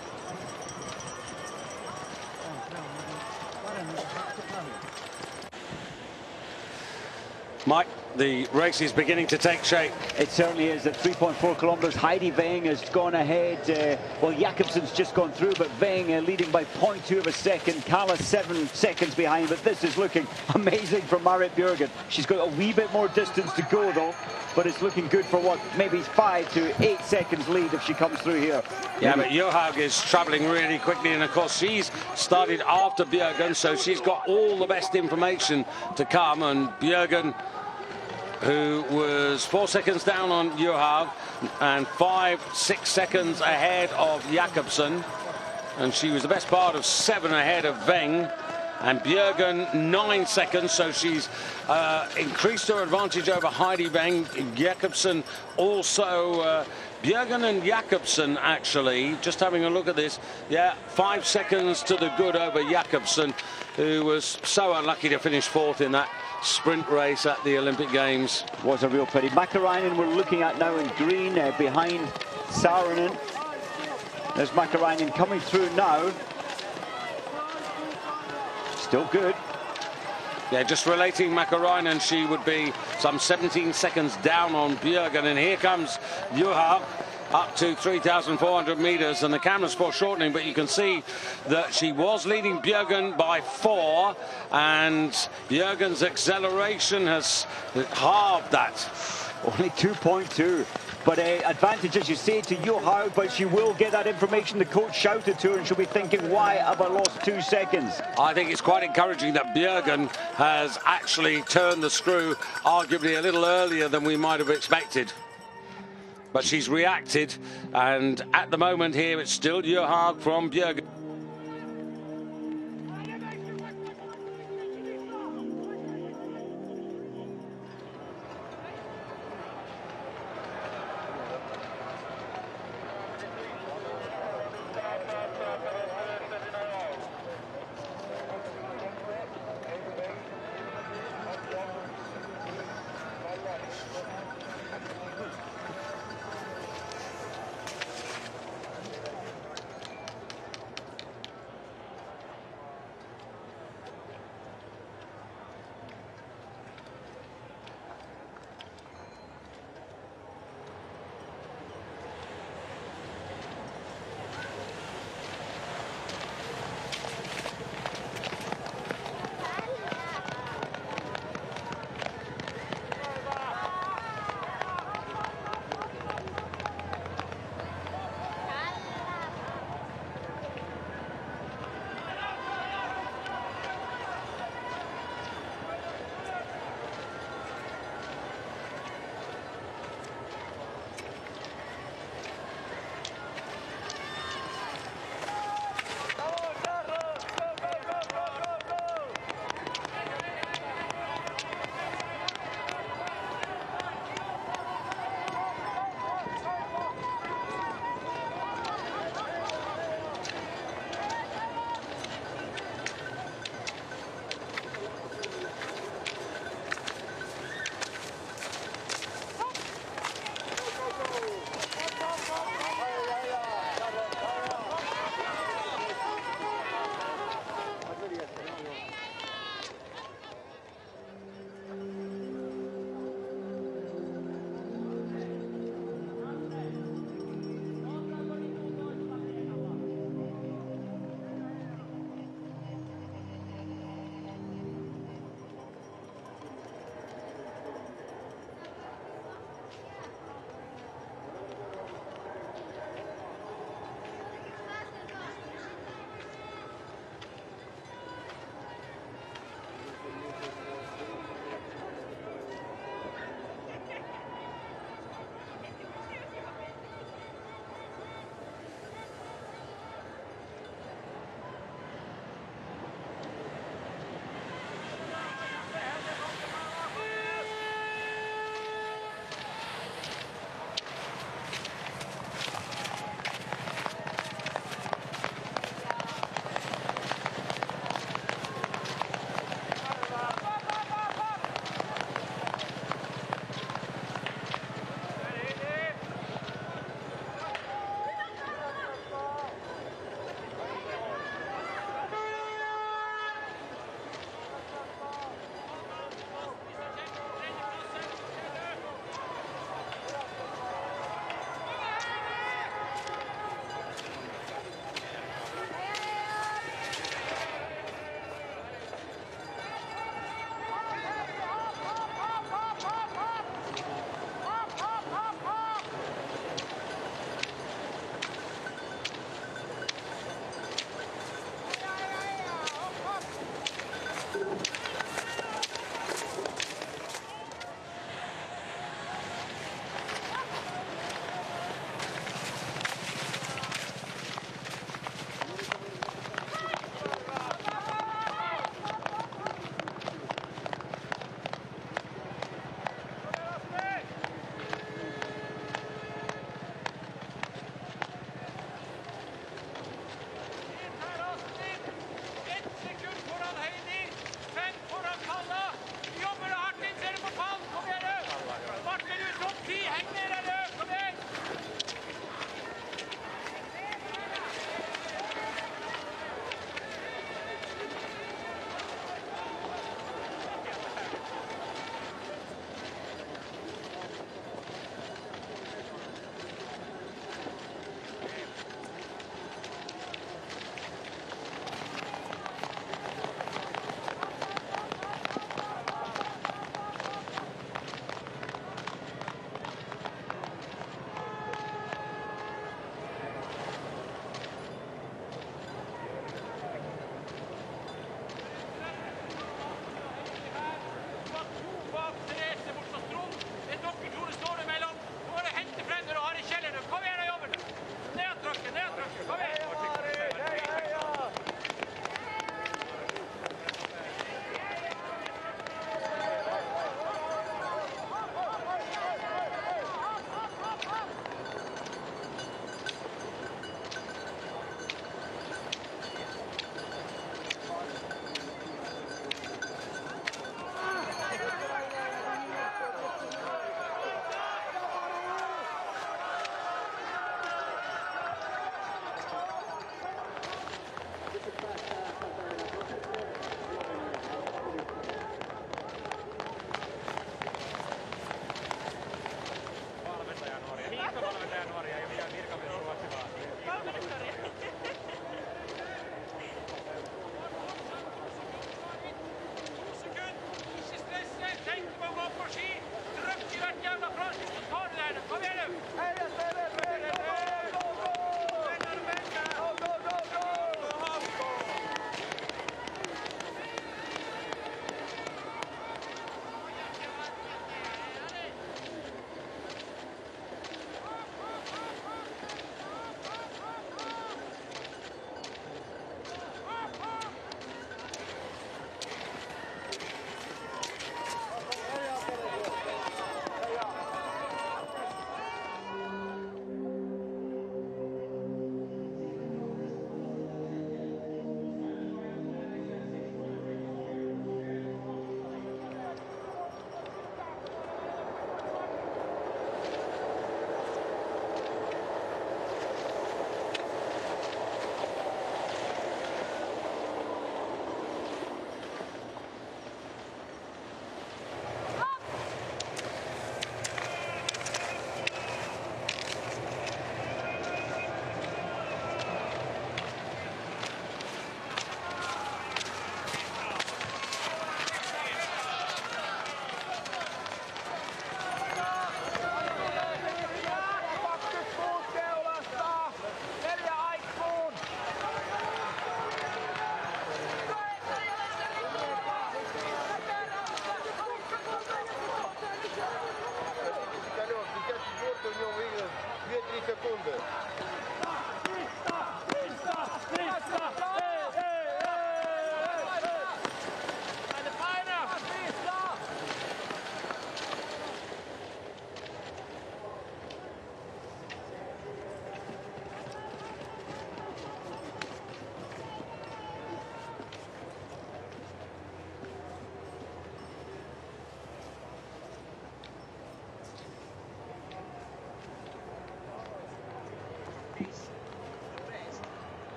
Mike, the race is beginning to take shape. It certainly is. At 3.4 kilometers, Heidi Weng has gone ahead. Well, Jakobsen's just gone through, but Weng leading by 0.2 of a second. Kalla 7 seconds behind, but this is looking amazing for Marit Bjørgen. She's got a wee bit more distance to go, though, but it's looking good for what, maybe 5 to 8 seconds lead if she comes through here. Yeah, but Johaug is traveling really quickly, and of course she's started after Bjørgen, so she's got all the best information to come. And Bjørgen, who was 4 seconds down on Johaug and 5-6 seconds ahead of Jakobsen, and she was the best part of 7 ahead of Weng, and Bjørgen 9 seconds, so she's increased her advantage over Heidi Weng. Jakobsen also, Bjørgen and Jakobsen actually, just having a look at this, yeah, 5 seconds to the good over Jakobsen, who was so unlucky to finish 4th in that sprint race at the Olympic Games. Was a real pity. Mäkäräinen we're looking at now in green behind Saarinen. There's Mäkäräinen coming through now. Still good. Yeah, just relating Mäkäräinen, she would be some 17 seconds down on Bjørgen, and here comes Johaug up to 3,400 meters, and the camera's foreshortening, but you can see that she was leading Bjørgen by 4, and Bjørgen's acceleration has halved that. Only 2.2. But advantage, as you say, to Johaug, but she will get that information. The coach shouted to her, and she'll be thinking, why have I lost 2 seconds? I think it's quite encouraging that Bjørgen has actually turned the screw, arguably a little earlier than we might have expected. But she's reacted, and at the moment here, it's still Johaug from Bjørgen.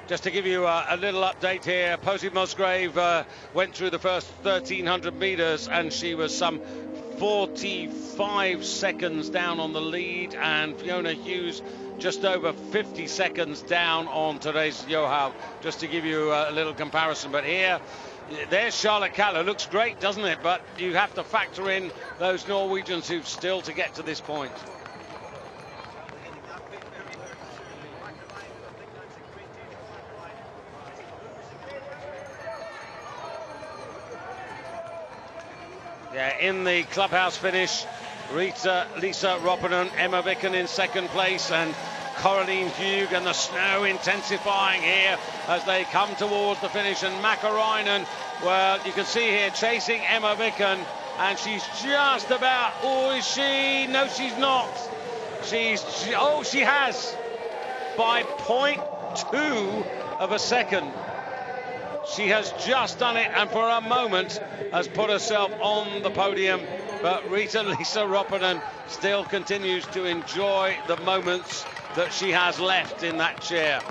Just to give you a little update here, Posey Musgrave went through the first 1,300 meters and she was some 45 seconds down on the lead, and Fiona Hughes just over 50 seconds down on Therese Johaug, just to give you a little comparison. But here, there's Charlotte Kalla. Looks great, doesn't it? But you have to factor in those Norwegians who've still to get to this point. Yeah, in the clubhouse finish, Lisa Ropponen, Emma Vicken in second place, and Coraline Hugh, and the snow intensifying here as they come towards the finish. And Mäkäräinen, well, you can see here chasing Emma Vicken, and she's just about, oh, is she? No, she's not. She has, by 0.2 of a second. She has just done it, and for a moment has put herself on the podium. But Lisa Ropponen still continues to enjoy the moments that she has left in that chair.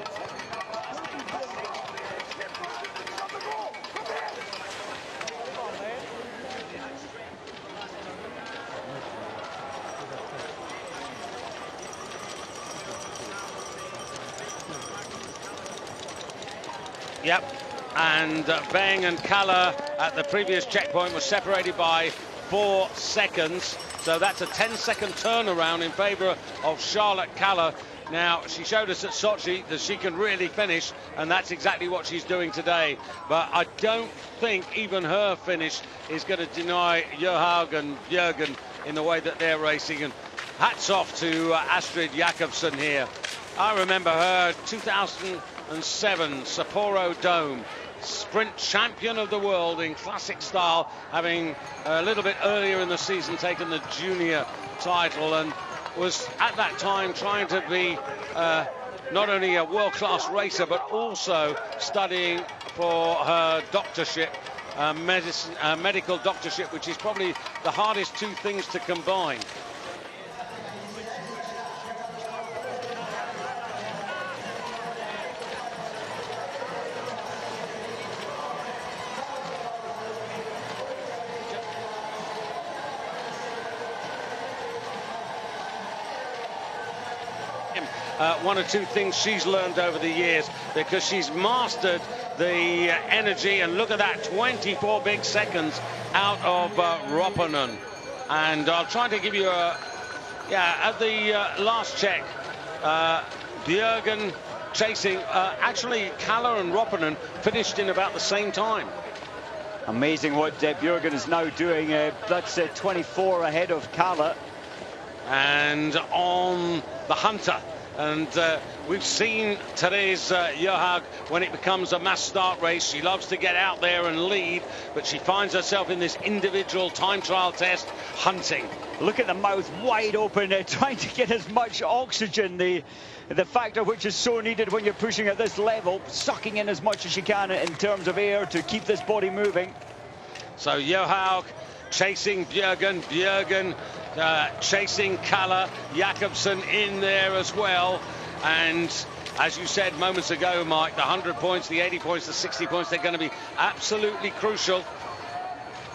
Yep. And Beng and Kalla at the previous checkpoint was separated by 4 seconds. So that's a 10-second turnaround in favour of Charlotte Kalla. Now, she showed us at Sochi that she can really finish, and that's exactly what she's doing today. But I don't think even her finish is going to deny Johaug and Bjørgen in the way that they're racing. And hats off to Astrid Jakobsen here. I remember her 2007 Sapporo Dome. Sprint champion of the world in classic style, having a little bit earlier in the season taken the junior title, and was at that time trying to be not only a world-class racer but also studying for her doctorship, medical doctorship, which is probably the hardest two things to combine. One or two things she's learned over the years, because she's mastered the energy, and look at that, 24 big seconds out of Ropponen. And I'll try to give you at the last check, Bjørgen chasing, actually Kalla and Ropponen finished in about the same time. Amazing what Bjørgen is now doing. That's 24 ahead of Kalla. And on the Hunter. And we've seen Therese Johaug, when it becomes a mass start race, she loves to get out there and lead, but she finds herself in this individual time trial test hunting. Look at the mouth wide open, trying to get as much oxygen, the factor which is so needed when you're pushing at this level, sucking in as much as she can in terms of air to keep this body moving. So Johaug chasing Bjørgen, chasing Kalla, Jakobsen in there as well. And as you said moments ago, Mike, the 100 points, the 80 points, the 60 points, they're going to be absolutely crucial.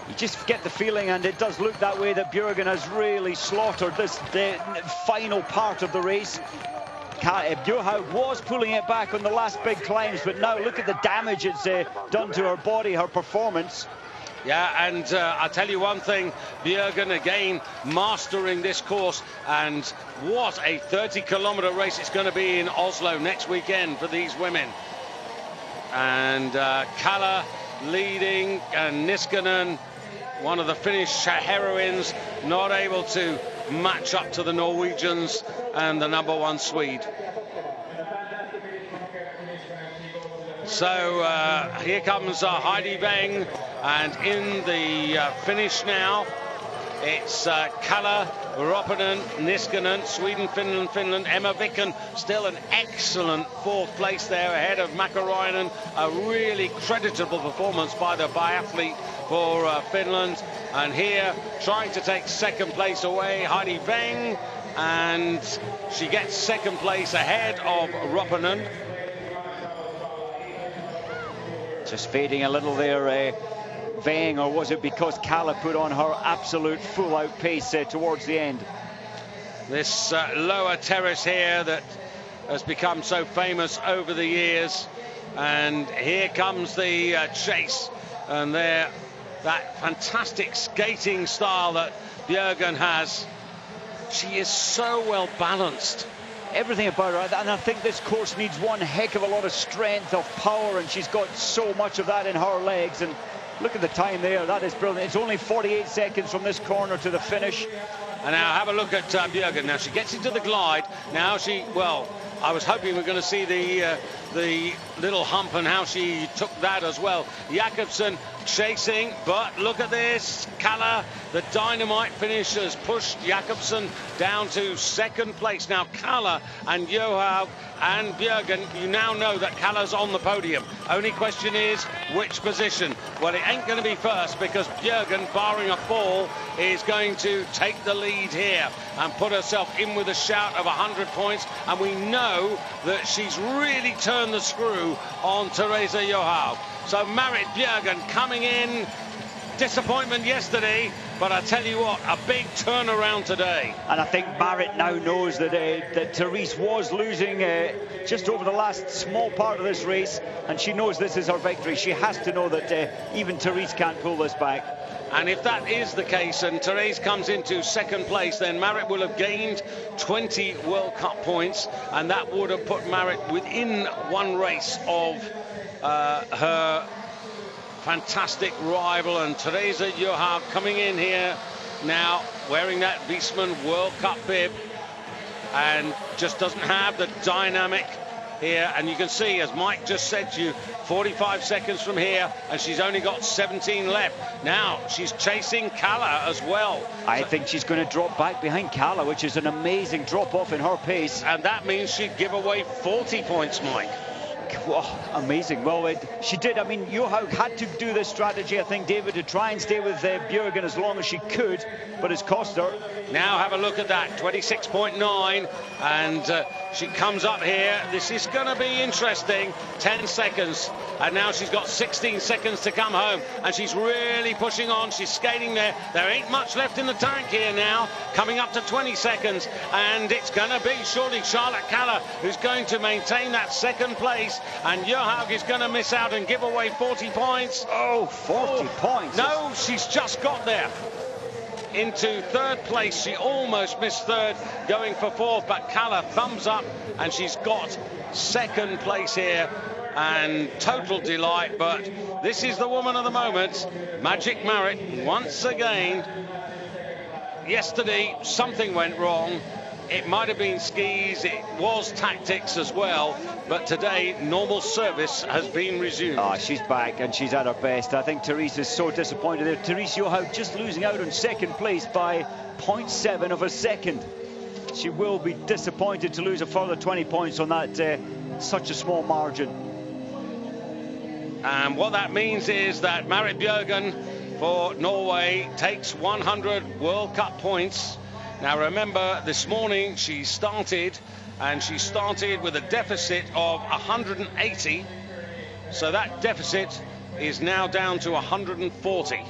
You just get the feeling, and it does look that way, that Bjørgen has really slaughtered the final part of the race. Johaug was pulling it back on the last big climbs, but now look at the damage it's done to her body, her performance. Yeah, and I'll tell you one thing, Bjørgen again mastering this course, and what a 30-kilometer race it's going to be in Oslo next weekend for these women. And Kalla leading, and Niskanen, one of the Finnish heroines, not able to match up to the Norwegians and the #1 Swede. So here comes Heidi Weng, and in the finish now, it's Kalla, Ropponen, Niskanen, Sweden, Finland, Finland, Emma Vicken, still an excellent 4th place there ahead of Mäkäräinen. A really creditable performance by the biathlete for Finland. And here, trying to take 2nd place away, Heidi Weng, and she gets 2nd place ahead of Ropponen. Just fading a little there, Weng, or was it because Kalla put on her absolute full-out pace towards the end? This lower terrace here that has become so famous over the years, and here comes the chase, and there, that fantastic skating style that Bjørgen has. She is so well balanced. Everything about her, and I think this course needs one heck of a lot of strength, of power, and she's got so much of that in her legs. And look at the time there, that is brilliant. It's only 48 seconds from this corner to the finish. And now have a look at Bjørgen. Now she gets into the glide. Now she, well, I was hoping we were going to see the little hump and how she took that as well. Jakobsen chasing, but look at this. Kalla, the dynamite finish, has pushed Jakobsen down to 2nd place. Now Kalla and Johaug and Bjørgen, you now know that Kalla's on the podium. Only question is which position. Well, it ain't going to be first, because Bjørgen, barring a fall, is going to take the lead here and put herself in with a shout of 100 points. And we know that she's really turned the screw on Therese Johaug. So Marit Bjørgen coming in. Disappointment yesterday, but I tell you what, a big turnaround today. And I think Marit now knows that that Therese was losing just over the last small part of this race, and she knows this is her victory. She has to know that even Therese can't pull this back. And if that is the case, and Therese comes into 2nd place, then Marit will have gained 20 World Cup points, and that would have put Marit within one race of her fantastic rival. And Therese Johaug coming in here now wearing that Wiesmann World Cup bib, and just doesn't have the dynamic here. And you can see, as Mike just said to you, 45 seconds from here, and she's only got 17 left. Now she's chasing Kalla as well. I think she's going to drop back behind Kalla, which is an amazing drop off in her pace. And that means she'd give away 40 points, Mike. Oh, amazing. Well, she did. I mean, Johaug had to do this strategy, I think, David, to try and stay with Bjørgen as long as she could, but it's cost her. Now have a look at that, 26.9, and she comes up here. This is going to be interesting. 10 seconds, and now she's got 16 seconds to come home, and she's really pushing on. She's skating there. There ain't much left in the tank here now, coming up to 20 seconds, and it's going to be surely Charlotte Kalla who's going to maintain that 2nd place, and Johaug is going to miss out and give away 40 points. Oh, 40 points. No, she's just got there. Into 3rd place. She almost missed 3rd, going for 4th, but Kalla thumbs up, and she's got 2nd place here, and total delight. But this is the woman of the moment, Magic Marit, once again. Yesterday something went wrong. It might have been skis, it was tactics as well, but today normal service has been resumed. Oh, she's back and she's at her best. I think Therese is so disappointed there. Therese Johaug just losing out on 2nd place by 0.7 of a second. She will be disappointed to lose a further 20 points on that such a small margin. And what that means is that Marit Bjørgen for Norway takes 100 World Cup points. Now remember, this morning she started with a deficit of 180, so that deficit is now down to 140.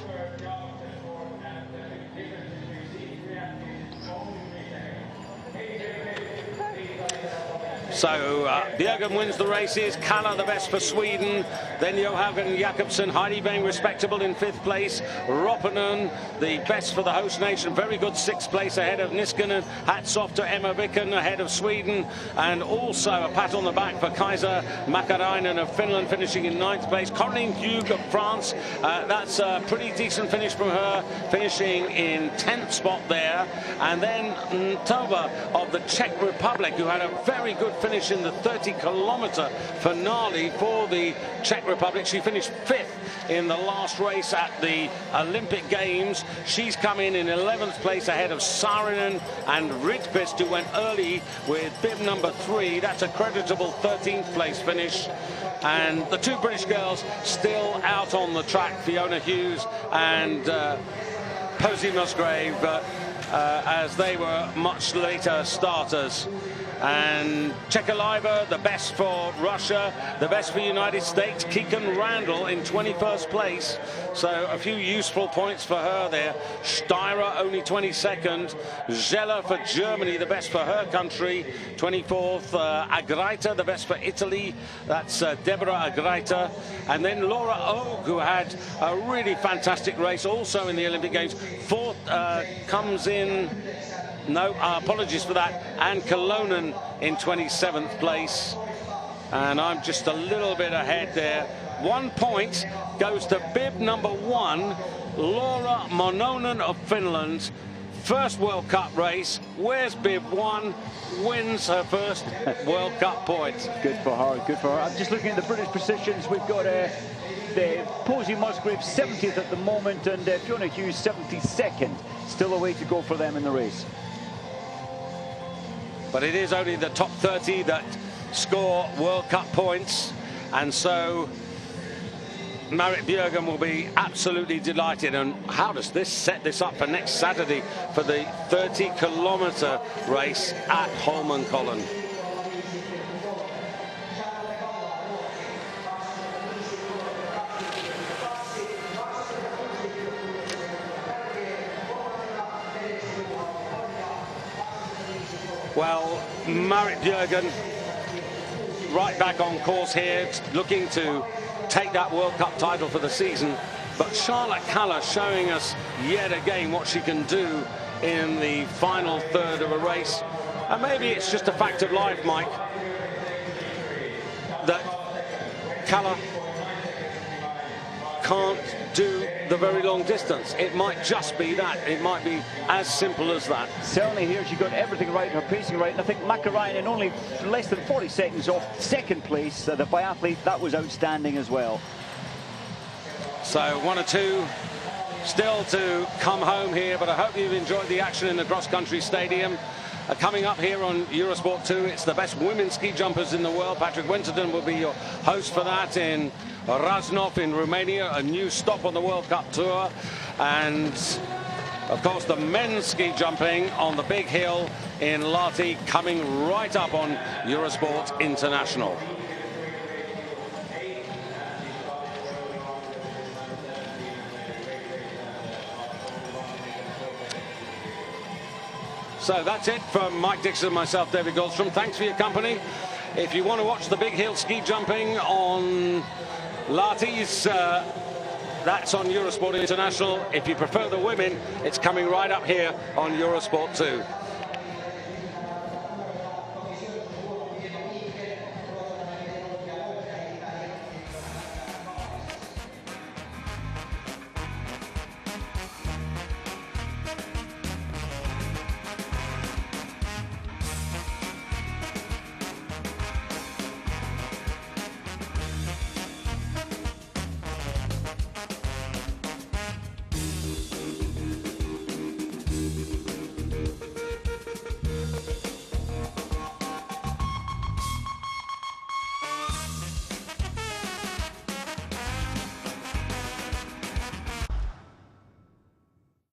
So Björgen wins the races, Kalla the best for Sweden, then Johagen Jakobsen, Heidi Bang respectable in 5th place, Roppanen the best for the host nation, very good 6th place ahead of Niskanen, hats off to Emma Viken ahead of Sweden, and also a pat on the back for Kaisa Makarainen of Finland finishing in 9th place, Corinne Hugh of France, that's a pretty decent finish from her, finishing in 10th spot there, and then Tova of the Czech Republic, who had a very good finish in the 30-kilometer finale for the Czech Republic. She finished 5th in the last race at the Olympic Games. She's come in 11th place ahead of Saarinen and Rydqvist, who went early with bib number 3. That's a creditable 13th place finish. And the 2 British girls still out on the track, Fiona Hughes and Posey Musgrave, as they were much later starters. And Chekaleva, the best for Russia, the best for the United States, Keegan Randall in 21st place. So a few useful points for her there. Steyrer only 22nd. Zeller for Germany, the best for her country, 24th. Agreiter, the best for Italy. That's Deborah Agreiter. And then Laura Oak, who had a really fantastic race also in the Olympic Games. 4th comes in... No, apologies for that. And Kolonen in 27th place. And I'm just a little bit ahead there. 1 point goes to bib number 1, Laura Mononen of Finland. First World Cup race. Where's bib 1? Wins her first World Cup point. Good for her, good for her. I'm just looking at the British positions. We've got the Posey Musgrave 70th at the moment, and Fiona Hughes 72nd. Still a way to go for them in the race. But it is only the top 30 that score World Cup points, and so Marit Björgen will be absolutely delighted. And how does this set this up for next Saturday for the 30-kilometer race at Holmenkollen? Well, Marit Björgen right back on course here, looking to take that World Cup title for the season. But Charlotte Kalla showing us yet again what she can do in the final third of a race. And maybe it's just a fact of life, Mike, that Kalla can't do the very long distance. It might just be that. It might be as simple as that. Certainly here she got everything right, her pacing right, and I think Makarainen only less than 40 seconds off 2nd place. The biathlete, that was outstanding as well. So 1 or 2 still to come home here, but I hope you've enjoyed the action in the cross-country stadium. Coming up here on Eurosport 2, it's the best women ski jumpers in the world. Patrick Winterton will be your host for that in Raznov in Romania, a new stop on the World Cup Tour. And of course the men's ski jumping on the big hill in Lahti coming right up on Eurosport International. So that's it from Mike Dixon and myself, David Goldstrom. Thanks for your company. If you want to watch the big hill ski jumping on Lahti's, that's on Eurosport International. If you prefer the women, it's coming right up here on Eurosport 2.